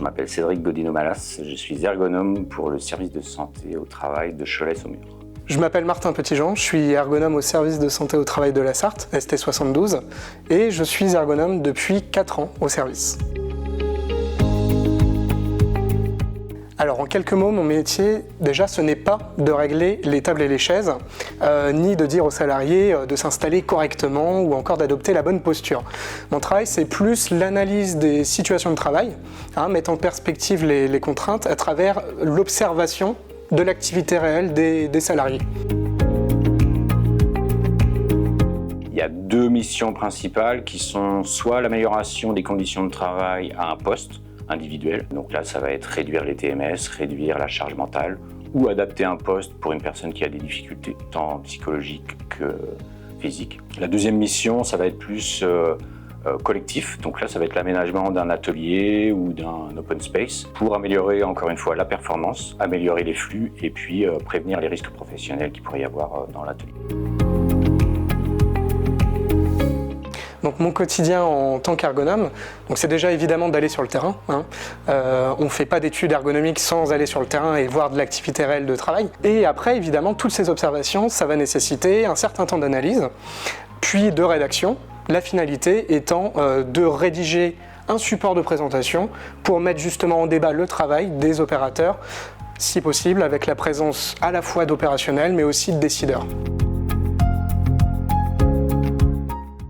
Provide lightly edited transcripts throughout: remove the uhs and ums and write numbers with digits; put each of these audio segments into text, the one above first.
Je m'appelle Cédric Godino-Malas, je suis ergonome pour le service de santé au travail de Cholet-Saumur. Je m'appelle Martin Petitjean, je suis ergonome au service de santé au travail de la Sarthe, ST72, et je suis ergonome depuis 4 ans au service. Alors en quelques mots, mon métier, déjà, ce n'est pas de régler les tables et les chaises, ni de dire aux salariés de s'installer correctement ou encore d'adopter la bonne posture. Mon travail, c'est plus l'analyse des situations de travail, mettre en perspective les contraintes à travers l'observation de l'activité réelle des salariés. Il y a 2 missions principales qui sont soit l'amélioration des conditions de travail à un poste individuel, donc là ça va être réduire les TMS, réduire la charge mentale, ou adapter un poste pour une personne qui a des difficultés tant psychologiques que physiques. La deuxième mission, ça va être plus collectif, donc là ça va être l'aménagement d'un atelier ou d'un open space pour améliorer encore une fois la performance, améliorer les flux et puis prévenir les risques professionnels qu'il pourrait y avoir dans l'atelier. Donc mon quotidien en tant qu'ergonome, c'est déjà évidemment d'aller sur le terrain. On ne fait pas d'études ergonomiques sans aller sur le terrain et voir de l'activité réelle de travail. Et après, évidemment, toutes ces observations, ça va nécessiter un certain temps d'analyse, puis de rédaction. La finalité étant de rédiger un support de présentation pour mettre justement en débat le travail des opérateurs, si possible avec la présence à la fois d'opérationnels mais aussi de décideurs.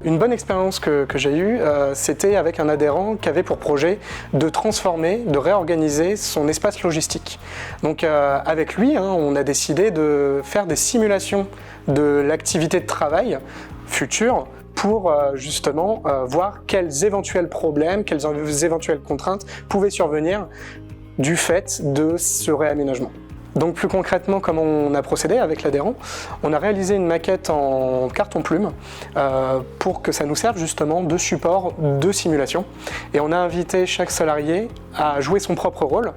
Une bonne expérience que j'ai eue, c'était avec un adhérent qui avait pour projet de transformer, de réorganiser son espace logistique. Donc avec lui, on a décidé de faire des simulations de l'activité de travail future pour justement voir quels éventuels problèmes, quelles éventuelles contraintes pouvaient survenir du fait de ce réaménagement. Donc plus concrètement, comment on a procédé avec l'adhérent? On a réalisé une maquette en carton-plume pour que ça nous serve justement de support de simulation. Et on a invité chaque salarié à jouer son propre rôle.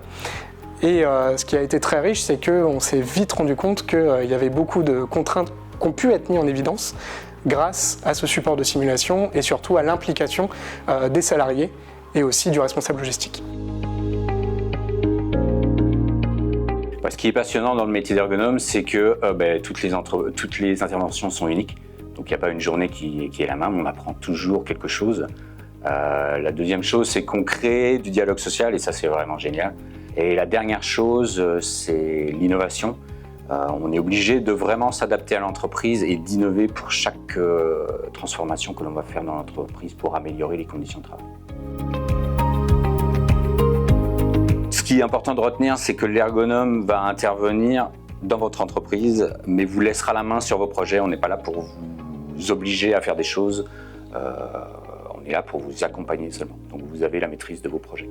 Et ce qui a été très riche, c'est qu'on s'est vite rendu compte qu'il y avait beaucoup de contraintes qui ont pu être mises en évidence grâce à ce support de simulation et surtout à l'implication des salariés et aussi du responsable logistique. Ce qui est passionnant dans le métier d'ergonome, c'est que toutes les interventions sont uniques. Donc il n'y a pas une journée qui est la même, on apprend toujours quelque chose. La deuxième chose, c'est qu'on crée du dialogue social et ça c'est vraiment génial. Et la dernière chose, c'est l'innovation. On est obligé de vraiment s'adapter à l'entreprise et d'innover pour chaque transformation que l'on va faire dans l'entreprise pour améliorer les conditions de travail. Ce qui est important de retenir, c'est que l'ergonome va intervenir dans votre entreprise, mais vous laissera la main sur vos projets. On n'est pas là pour vous obliger à faire des choses, on est là pour vous accompagner seulement. Donc vous avez la maîtrise de vos projets.